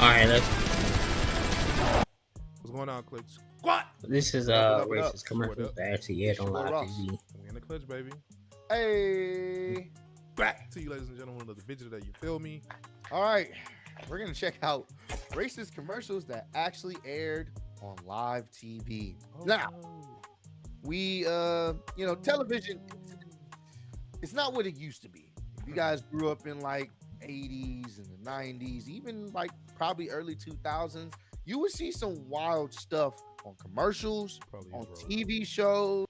Alright, What's going on, Clutch? Squat! this is What racist up? commercials that actually aired It's on your boy live Ross. TV. We in the clutch, baby. Hey. Back to you, ladies and gentlemen, of the video that you feel me. All right. We're going to check out racist commercials that actually aired on live TV. Now, we, television, it's not what it used to be. If you guys grew up in like 80s and the 90s, even like probably early 2000s, you would see some wild stuff on commercials, Probably on bro. TV shows.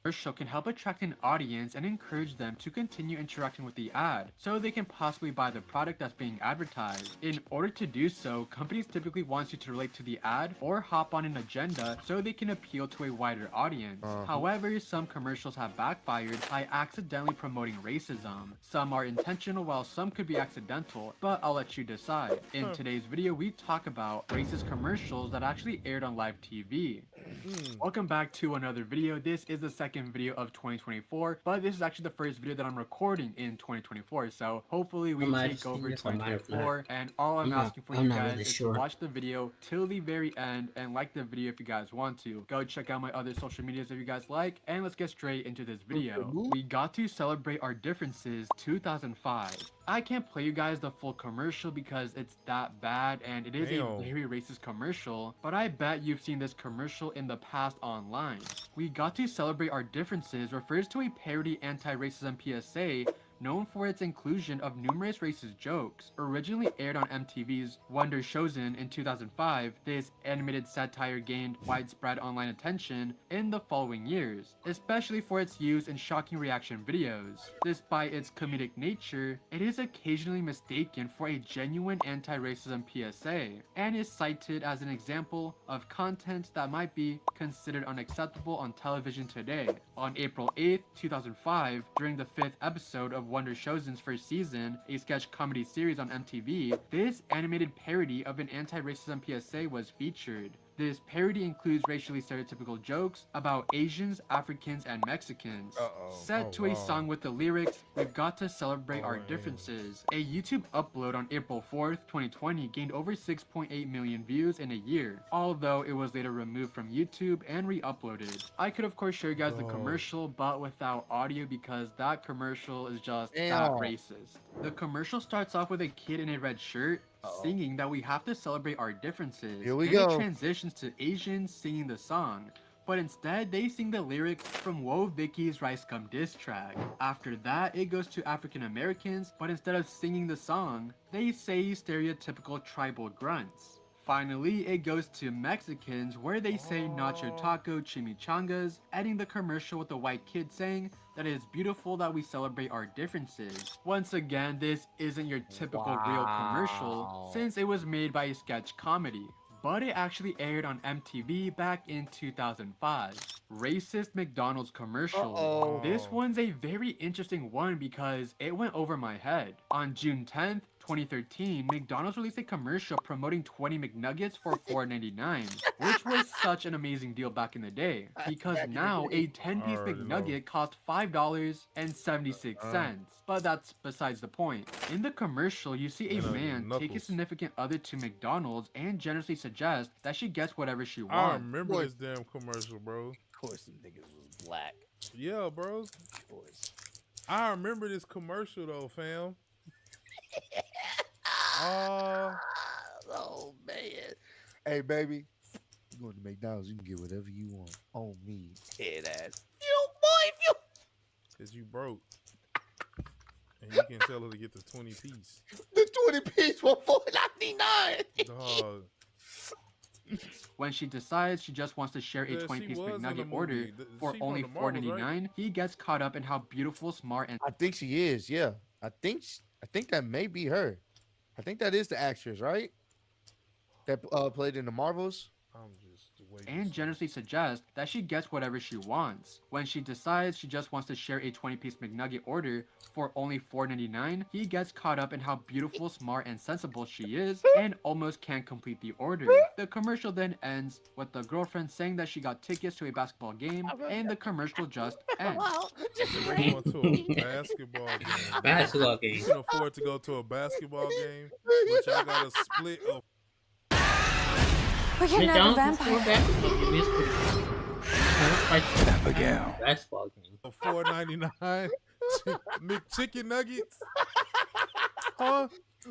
Commercial can help attract an audience and encourage them to continue interacting with the ad, so they can possibly buy the product that's being advertised. In order to do so, companies typically want you to relate to the ad or hop on an agenda so they can appeal to a wider audience. However, some commercials have backfired by accidentally promoting racism. Some are intentional while some could be accidental, but I'll let you decide. In today's video, we talk about racist commercials that actually aired on live TV. Welcome back to another video. This is the second video of 2024, but this is actually the first video that I'm recording in 2024, so hopefully we take over 2024, and all I'm asking for you guys is to watch the video till the very end and like the video if you guys want to. Go check out my other social medias if you guys like, and let's get straight into this video. We got to celebrate our differences 2005. I can't play you guys the full commercial because it's that bad and it is a very racist commercial, but I bet you've seen this commercial in the past online. We got to celebrate our differences refers to a parody anti-racism PSA known for its inclusion of numerous racist jokes. Originally aired on MTV's Wonder Chosen in 2005, this animated satire gained widespread online attention in the following years, especially for its use in shocking reaction videos. Despite its comedic nature, it is occasionally mistaken for a genuine anti-racism PSA, and is cited as an example of content that might be considered unacceptable on television today. On April 8th, 2005, during the 5th episode of Wonder Chosen's first season, a sketch comedy series on MTV, this animated parody of an anti-racism PSA was featured. This parody includes racially stereotypical jokes about Asians, Africans, and Mexicans. Set to a song with the lyrics, "We've got to celebrate our differences." A YouTube upload on April 4th, 2020 gained over 6.8 million views in a year, although it was later removed from YouTube and re-uploaded. I could of course show you guys the commercial, but without audio because that commercial is just that racist. The commercial starts off with a kid in a red shirt singing that we have to celebrate our differences. Here we and go. It transitions to Asians singing the song, but instead they sing the lyrics from Whoa Vicky's Rice Gum diss track. After that, it goes to African Americans, but instead of singing the song, they say stereotypical tribal grunts. Finally, it goes to Mexicans where they say nacho taco chimichangas, ending the commercial with a white kid saying that it is beautiful that we celebrate our differences. Once again, this isn't your typical real commercial since it was made by a sketch comedy, but it actually aired on MTV back in 2005. Racist McDonald's commercial. This one's a very interesting one because it went over my head. On June 10th, 2013, McDonald's released a commercial promoting 20 McNuggets for $4.99, which was such an amazing deal back in the day, because now a 10-piece McNugget cost $5.76, but that's besides the point. In the commercial, you see a man take a significant other to McDonald's and generously suggest that she gets whatever she wants. I remember this damn commercial, bro. Of course, them niggas was black. Yeah, bro. Of course. I remember this commercial though, fam. Oh man. Hey baby, you going to McDonald's, you can get whatever you want on me. Head ass. You boy, Cause you broke. And you can tell her to get the 20 piece. the 20 piece for $4.99. Dog. When she decides she just wants to share a 20-piece McNugget order for only $4.99, he gets caught up in how beautiful, smart, and I think she is, yeah. I think that may be her. I think that is the actress, right? That played in the Marvels. I'm just and generously suggests that she gets whatever she wants. When she decides she just wants to share a 20-piece McNugget order for only $4.99, he gets caught up in how beautiful, smart, and sensible she is and almost can't complete the order. The commercial then ends with the girlfriend saying that she got tickets to a basketball game, and the commercial just ends. Wow. We're going to a basketball game. Basketball You game. can afford to go to a basketball game, but y'all gotta split a We're getting out the McDonald's is for vampire. basketball game. It's pretty. Like Abigail. basketball game. $4.99 McChicken nuggets. Huh?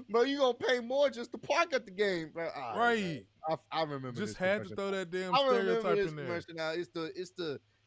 Bro, you gonna pay more just to park at the game, bro. All Right. I remember. Just this had to commercial. throw that damn I remember stereotype this in there. commercial now.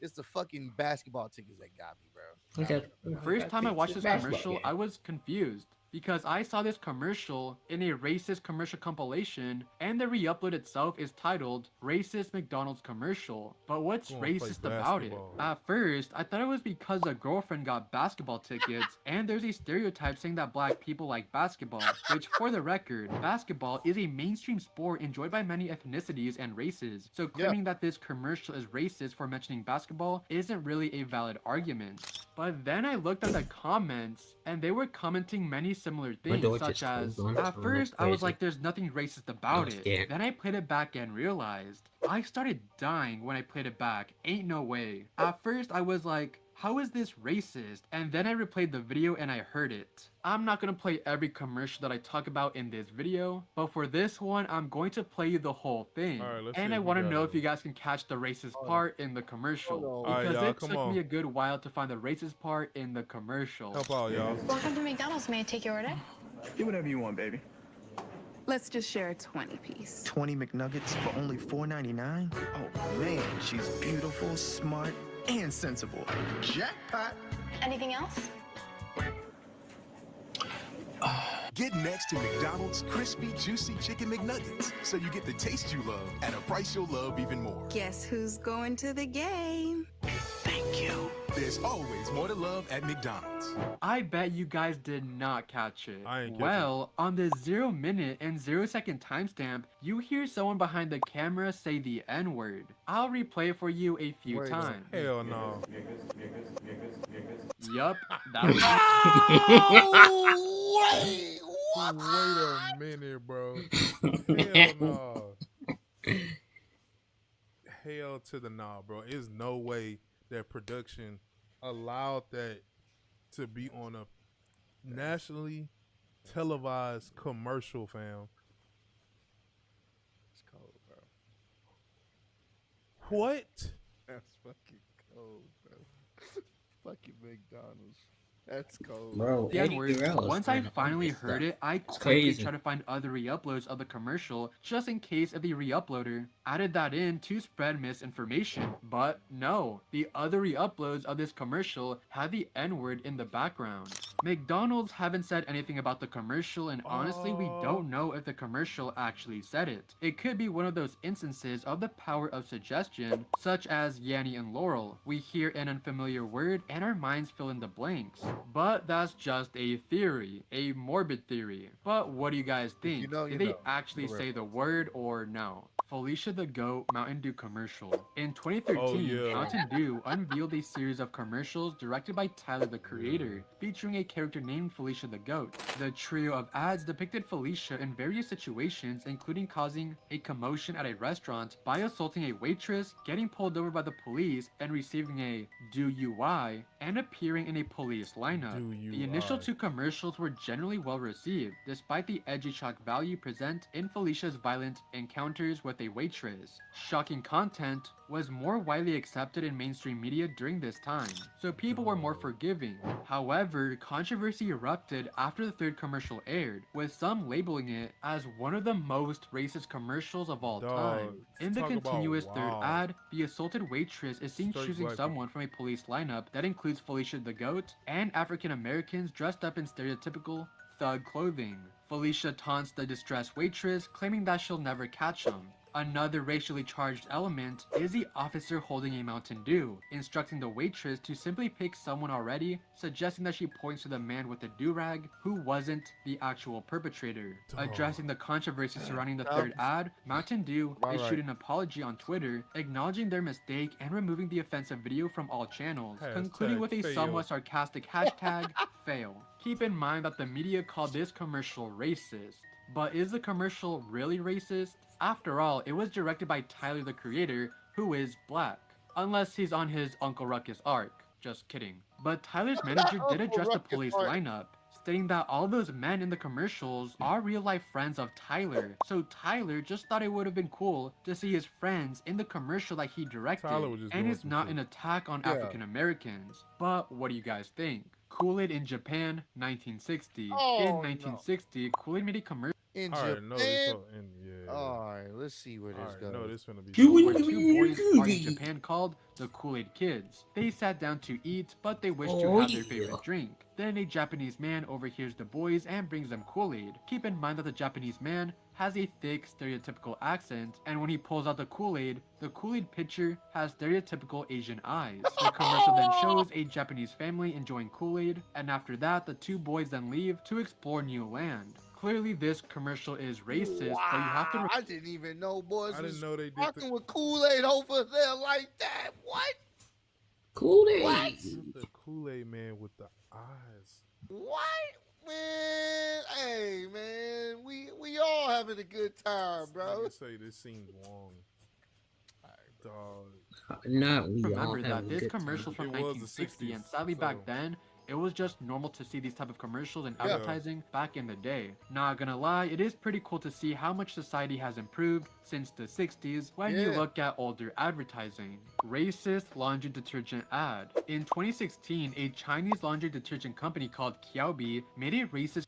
It's the fucking basketball tickets that got me, bro. Okay. First time I watched this commercial, I was confused because I saw this commercial in a racist commercial compilation, and the re-upload itself is titled Racist McDonald's Commercial. But what's Go and play racist about it? basketball. At first, I thought it was because a girlfriend got basketball tickets, and there's a stereotype saying that black people like basketball, which for the record, basketball is a mainstream sport enjoyed by many ethnicities and races. So claiming that this commercial is racist for mentioning basketball isn't really a valid argument. But then I looked at the comments, and they were commenting many similar things, door such just as, closed on at its own, first that's I was crazy. like, there's nothing racist about it. scared. Then I played it back and realized, I started dying when I played it back. Ain't no way. At first I was like, how is this racist? And then I replayed the video and I heard it. I'm not gonna play every commercial that I talk about in this video, but for this one, I'm going to play you the whole thing. Alright, let's see And I if we want to got know it. if you guys can catch the racist Hold on. part in the commercial. Hold on. Alright, Because y'all, it come took on. me a good while to find the racist part in the commercial. Help out, y'all. Welcome to McDonald's. May I take your order? Get whatever you want, baby. Let's just share a 20-piece. 20 McNuggets for only $4.99? Oh man, she's beautiful, smart, and sensible. Jackpot! Anything else? Get next to McDonald's crispy, juicy chicken McNuggets, so you get the taste you love at a price you'll love even more. Guess who's going to the game? Thank you. There's always more to love at McDonald's. I bet you guys did not catch it. I ain't catch it. Well, on the 0-minute and 0-second timestamp, you hear someone behind the camera say the N-word. I'll replay it for you a few Wait a times. Hell no. Yup, that was Wait a minute, bro. Hell no. Hell to the nah, bro. There's no way that production allowed that to be on a nationally televised commercial, fam. It's cold, bro. What? That's fucking cold, bro. fucking McDonald's. That's cold. Bro, the N-word. anything else, Once I man, finally this heard stuff. it, I quickly crazy. tried to find other re-uploads of the commercial, just in case if the re-uploader added that in to spread misinformation. But no, the other re-uploads of this commercial had the N-word in the background. McDonald's haven't said anything about the commercial, and honestly, we don't know if the commercial actually said it. It could be one of those instances of the power of suggestion, such as Yanni and Laurel. We hear an unfamiliar word and our minds fill in the blanks. But that's just a theory, a morbid theory. But what do you guys think? you know, Did you they know. actually For say real. the word or no? Felicia the Goat Mountain Dew commercial. In 2013, Oh, yeah. Mountain Dew unveiled a series of commercials directed by Tyler the Creator, featuring a character named Felicia the Goat. The trio of ads depicted Felicia in various situations, including causing a commotion at a restaurant by assaulting a waitress, getting pulled over by the police, and receiving a DUI, and appearing in a police lineup. The initial DUI. two commercials were generally well received, despite the edgy shock value present in Felicia's violent encounters with a waitress. Shocking content was more widely accepted in mainstream media during this time, so people were more forgiving. However, controversy erupted after the third commercial aired, with some labeling it as one of the most racist commercials of all Dog, time. In the talk about continuous third wow. ad, the assaulted waitress is seen Straight choosing black someone from a police lineup that includes Felicia the Goat and African Americans dressed up in stereotypical thug clothing. Felicia taunts the distressed waitress, claiming that she'll never catch him. Another racially charged element is the officer holding a Mountain Dew, instructing the waitress to simply pick someone already, suggesting that she points to the man with the do-rag who wasn't the actual perpetrator. Addressing the controversy surrounding the third ad, Mountain Dew issued an apology on Twitter, acknowledging their mistake and removing the offensive video from all channels, concluding with a somewhat sarcastic hashtag, fail. Keep in mind that the media called this commercial racist. But is the commercial really racist? After all, it was directed by Tyler the Creator, who is black. Unless he's on his Uncle Ruckus arc. Just kidding. But Tyler's manager did address the police lineup, stating that all those men in the commercials are real-life friends of Tyler. So Tyler just thought it would have been cool to see his friends in the commercial that he directed, and it's not an attack on African Americans. But what do you guys think? Kool-Aid in Japan, 1960. In 1960, Kool-Aid made a commercial in Japan. Alright, let's see where this goes. No, this gonna be where two boys are in Japan called the Kool-Aid Kids. They sat down to eat, but they wished to have their favorite drink. Then a Japanese man overhears the boys and brings them Kool-Aid. Keep in mind that the Japanese man has a thick, stereotypical accent, and when he pulls out the Kool-Aid pitcher has stereotypical Asian eyes. The commercial then shows a Japanese family enjoying Kool-Aid, and after that, the two boys then leave to explore new land. Clearly, this commercial is racist, but you have to. I didn't even know boys was they did rocking with Kool-Aid over there like that. What? Kool-Aid. What? The Kool-Aid man with the eyes. What? Man, hey man, we all having a good time, bro. I say this seems wrong. Dog. No, we Remember that this commercial from 1960, and sadly back then, it was just normal to see these type of commercials and advertising back in the day. Not gonna lie, it is pretty cool to see how much society has improved since the 60s when you look at older advertising. Racist laundry detergent ad. In 2016, a Chinese laundry detergent company called Xiaobi made a racist.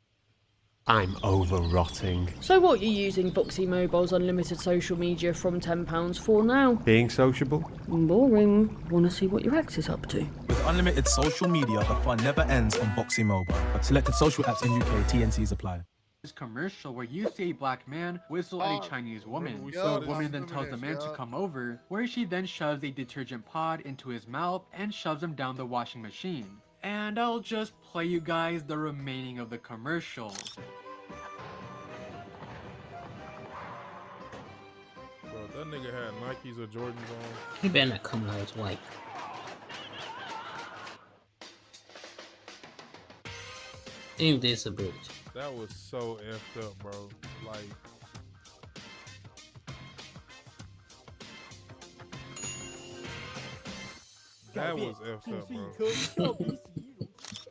I'm over-rotting. So what, you're using Voxy Mobile's unlimited social media from £10 for now? Being sociable? Boring. Wanna see what your ex is up to? With unlimited social media, the fun never ends on Voxy Mobile. Selected social apps in UK, TNCs apply. This commercial where you see a black man whistle at a Chinese woman. The woman then tells the man to come over, where she then shoves a detergent pod into his mouth and shoves him down the washing machine. And I'll just play you guys the remaining of the commercial. Bro, that nigga had Nikes or Jordans on. He better not come out as white. Invisible. That was so effed up, bro. Like, that was effed up, bro.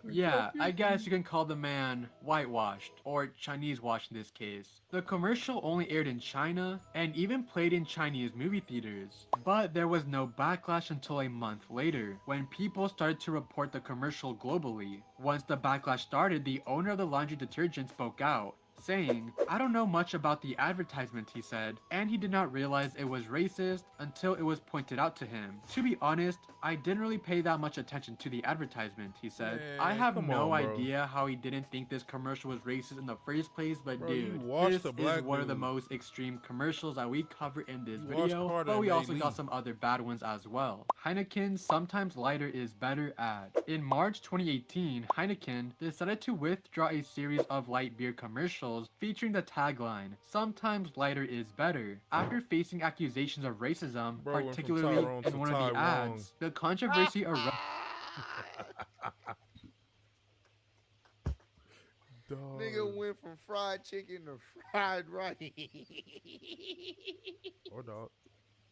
Yeah, I guess you can call the man whitewashed, or Chinese washed in this case. The commercial only aired in China, and even played in Chinese movie theaters. But there was no backlash until a month later, when people started to report the commercial globally. Once the backlash started, the owner of the laundry detergent spoke out, saying, "I don't know much about the advertisement," he said, and he did not realize it was racist until it was pointed out to him. "To be honest, I didn't really pay that much attention to the advertisement," he said. Man, "I have no on, idea how he didn't think this commercial was racist in the first place, but bro, dude, this is one of the most extreme commercials that we cover in this video, but we also got some other bad ones as well." Heineken's "Sometimes Lighter is Better" ad. In March 2018, Heineken decided to withdraw a series of light beer commercials featuring the tagline, "Sometimes lighter is better." After facing accusations of racism, particularly in one of the ads, the controversy erupted. Nigga went from fried chicken to fried rice. Or dog.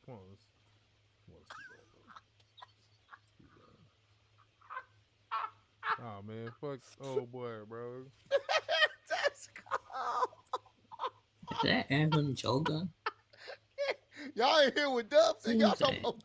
Come on, oh man, fuck old boy, bro. That's cold. Is that Aaron Joga? Y'all ain't here with Dubs and y'all talking about.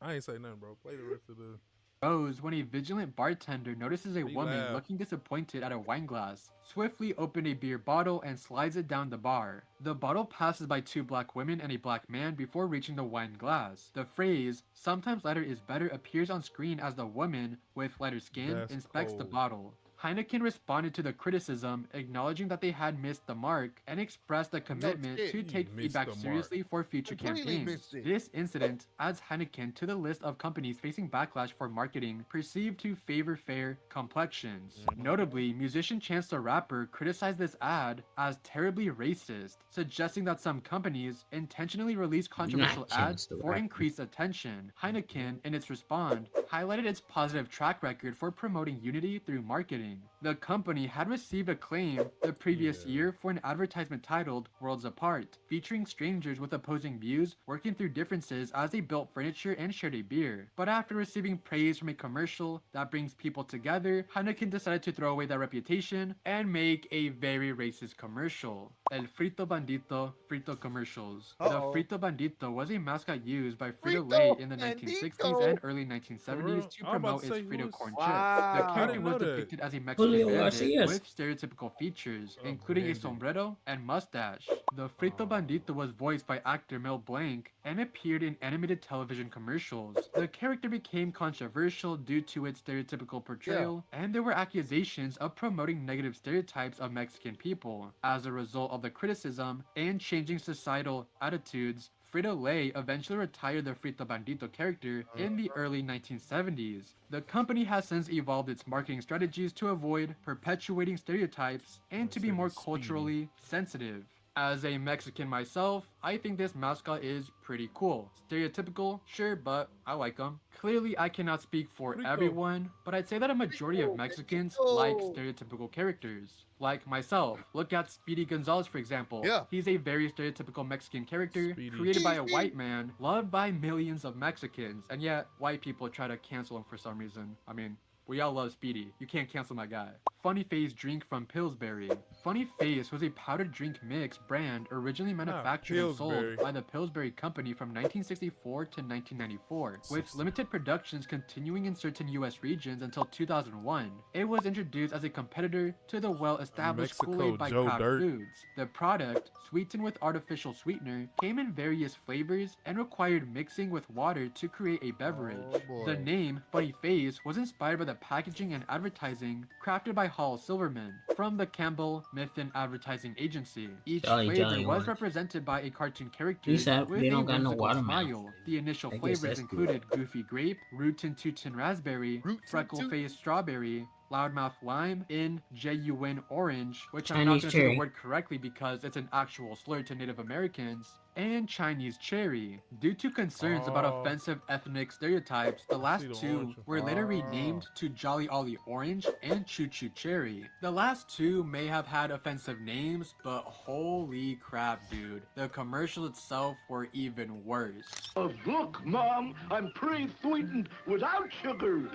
I ain't say nothing, bro. Play the rest of the. Rose when a vigilant bartender notices a woman looking disappointed at a wine glass, swiftly open a beer bottle and slides it down the bar. The bottle passes by two black women and a black man before reaching the wine glass. The phrase, "Sometimes lighter is better" appears on screen as the woman, with lighter skin, inspects the bottle. Heineken responded to the criticism, acknowledging that they had missed the mark and expressed a commitment shit. to You take missed feedback the mark. seriously for future Completely campaigns. missed it. This incident adds Heineken to the list of companies facing backlash for marketing perceived to favor fair complexions. Notably, musician Chance the Rapper criticized this ad as terribly racist, suggesting that some companies intentionally release controversial Not Chance ads the for Rapper. increased attention. Heineken, in its response, highlighted its positive track record for promoting unity through marketing. The company had received acclaim the previous year for an advertisement titled Worlds Apart, featuring strangers with opposing views working through differences as they built furniture and shared a beer. But after receiving praise from a commercial that brings people together, Heineken decided to throw away that reputation and make a very racist commercial. El Frito Bandito Frito commercials. The Frito Bandito was a mascot used by Frito-Lay in the 1960s and early 1970s to I'm about promote to its say, who Frito was- corn Wow. chips. The I character didn't was know that. depicted as a Mexican Julio bandit Garcias. with stereotypical features, Oh, including a bandit. sombrero and mustache. The Frito Bandito was voiced by actor Mel Blanc and appeared in animated television commercials. The character became controversial due to its stereotypical portrayal, and there were accusations of promoting negative stereotypes of Mexican people. As a result of the criticism and changing societal attitudes, Frito-Lay eventually retired the Frito Bandito character in the early 1970s. The company has since evolved its marketing strategies to avoid perpetuating stereotypes and to be more culturally sensitive. As a Mexican myself, I think this mascot is pretty cool. Stereotypical, sure, but I like them. Clearly, I cannot speak for Frito. everyone, but I'd say that a majority of Mexicans like stereotypical characters. Like myself, look at Speedy Gonzalez for example. Yeah. He's a very stereotypical Mexican character Speedy. created by a white man, loved by millions of Mexicans, and yet white people try to cancel him for some reason. I mean, we all love Speedy. You can't cancel my guy. Funny Face drink from Pillsbury. Funny Face was a powdered drink mix brand originally manufactured and sold Pillsbury. by the Pillsbury Company from 1964 to 1994, with limited productions continuing in certain US regions until 2001. It was introduced as a competitor to the well-established Mexico Kool-Aid by Joe Kraft Dirt. Foods. The product, sweetened with artificial sweetener, came in various flavors and required mixing with water to create a beverage. The name, Funny Face, was inspired by the packaging and advertising crafted by Hall Silverman from the Campbell Mithun Advertising Agency. Each Jolly, flavor Jolly was Orange. represented by a cartoon character He said with they a don't got no whimsical watermelon. smile. The initial I guess flavors that's included Goofy Grape, Rootin' Tootin' Raspberry, Freckle Face Strawberry, Loudmouth Lime, in Genuine Orange, which I'm not Chinese going to say the cherry. word correctly because it's an actual slur to Native Americans, and Chinese Cherry. Due to concerns about Oh. offensive ethnic stereotypes, the last the two orange were later one. renamed to Jolly Ollie Orange and Choo Choo Cherry. The last two may have had offensive names, but holy crap, dude. The commercial itself were even worse. Look, Mom, I'm pre-sweetened without sugar.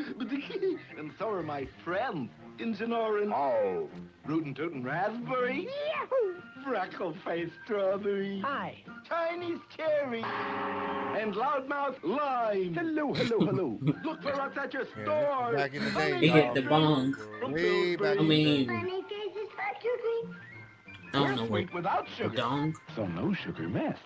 And so are my friends. Injun Orange. Oh. Rootin' Tootin' Raspberry. Yahoo! Freckle-faced Strawberry. Hi. Chinese Cherry. And Loudmouth Lime. Hello, hello, hello. Look for us at your store. Back in the day, He hit y'all. the bong. Way back I in the mean, Funny faces factory. I don't We're know sweet what. without sugar. Dong. So no sugar mess.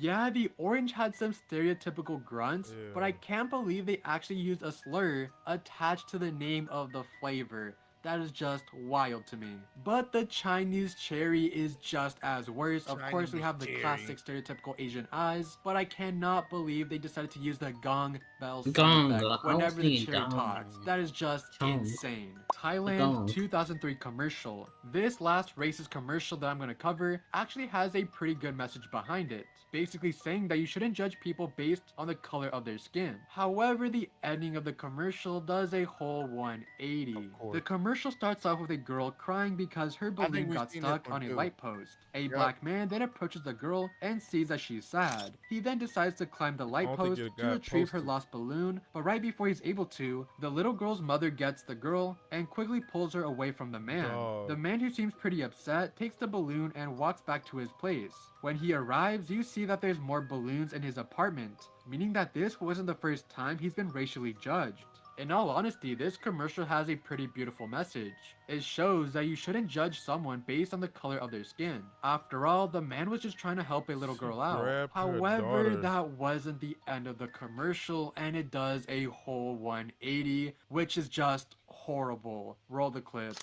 Yeah, the orange had some stereotypical grunts, but I can't believe they actually used a slur attached to the name of the flavor. That is just wild to me. But the Chinese cherry is just as worse. Of course, we have the Chinese classic stereotypical Asian eyes, but I cannot believe they decided to use the gong bell sound Gong, effect I was whenever the thinking cherry gong. talks. That is just Gong. insane. Thailand Gong. 2003 commercial. This last racist commercial that I'm going to cover actually has a pretty good message behind it. Basically saying that you shouldn't judge people based on the color of their skin. However, the ending of the commercial does a whole 180. The commercial starts off with a girl crying because her think balloon we've got seen stuck this one on a too. light post. A Yep. black man then approaches the girl and sees that she's sad. He then decides to climb the light don't think post it to got retrieve her posted. lost balloon, but right before he's able to, the little girl's mother gets the girl and quickly pulls her away from the man. Dog. The man, who seems pretty upset, takes the balloon and walks back to his place. When he arrives, you see that there's more balloons in his apartment, meaning that this wasn't the first time he's been racially judged. In all honesty, this commercial has a pretty beautiful message. It shows that you shouldn't judge someone based on the color of their skin. After all, the man was just trying to help a little girl out. grabbed her However, daughter. that wasn't the end of the commercial, and it does a whole 180, which is just horrible. Roll the clip.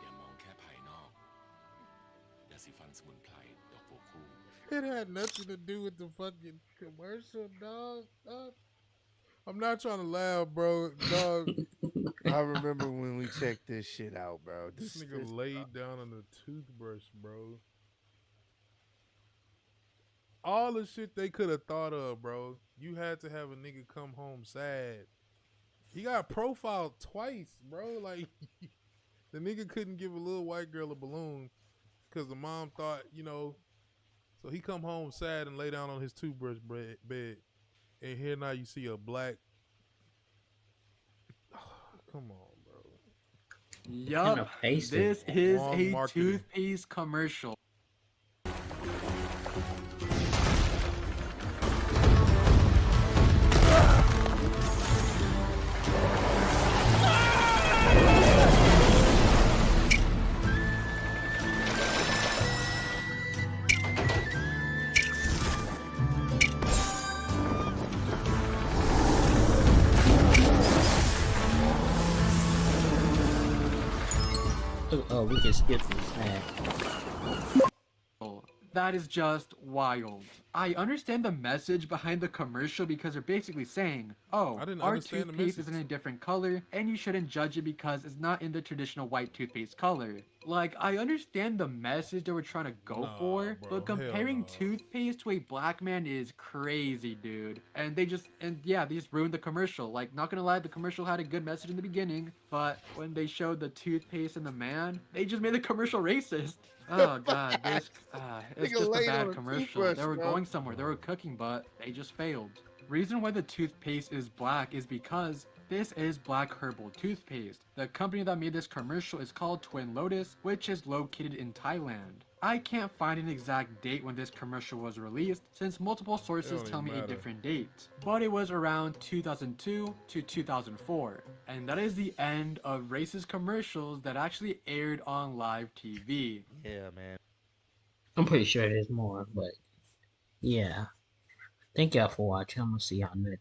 อย่ามองแค่ภายนอกยาสีฟันสมุนไพรดอกบัวคู่ It had nothing to do with the fucking commercial, dog. I'm not trying to laugh, bro. Dog, I remember when we checked this shit out, bro. this nigga laid down on the toothbrush, bro. All the shit they could have thought of, bro. You had to have a nigga come home sad. He got profiled twice, bro. Like, the nigga couldn't give a little white girl a balloon because the mom thought, you know. So he come home sad and lay down on his toothbrush bed. And here now you see a black. Come on, bro. Yup, this is a toothpaste commercial. Oh, we can skip this ad. That is just wild. I understand the message behind the commercial because they're basically saying, oh, our toothpaste is in a different color and you shouldn't judge it because it's not in the traditional white toothpaste color. Like, I understand the message they were trying to go for, but comparing toothpaste to a black man is crazy, dude. And they just ruined the commercial. Like, not gonna lie, the commercial had a good message in the beginning, but when they showed the toothpaste and the man, they just made the commercial racist. Oh god, it's just a bad commercial. They were going somewhere, they were cooking, but they just failed. Reason why the toothpaste is black is because this is black herbal toothpaste. The company that made this commercial is called Twin Lotus, which is located in Thailand. I can't find an exact date when this commercial was released, since multiple sources tell me a different date. But it was around 2002 to 2004. And that is the end of racist commercials that actually aired on live TV. Yeah, man. I'm pretty sure there's more, but yeah. Thank y'all for watching. I'm gonna see y'all next.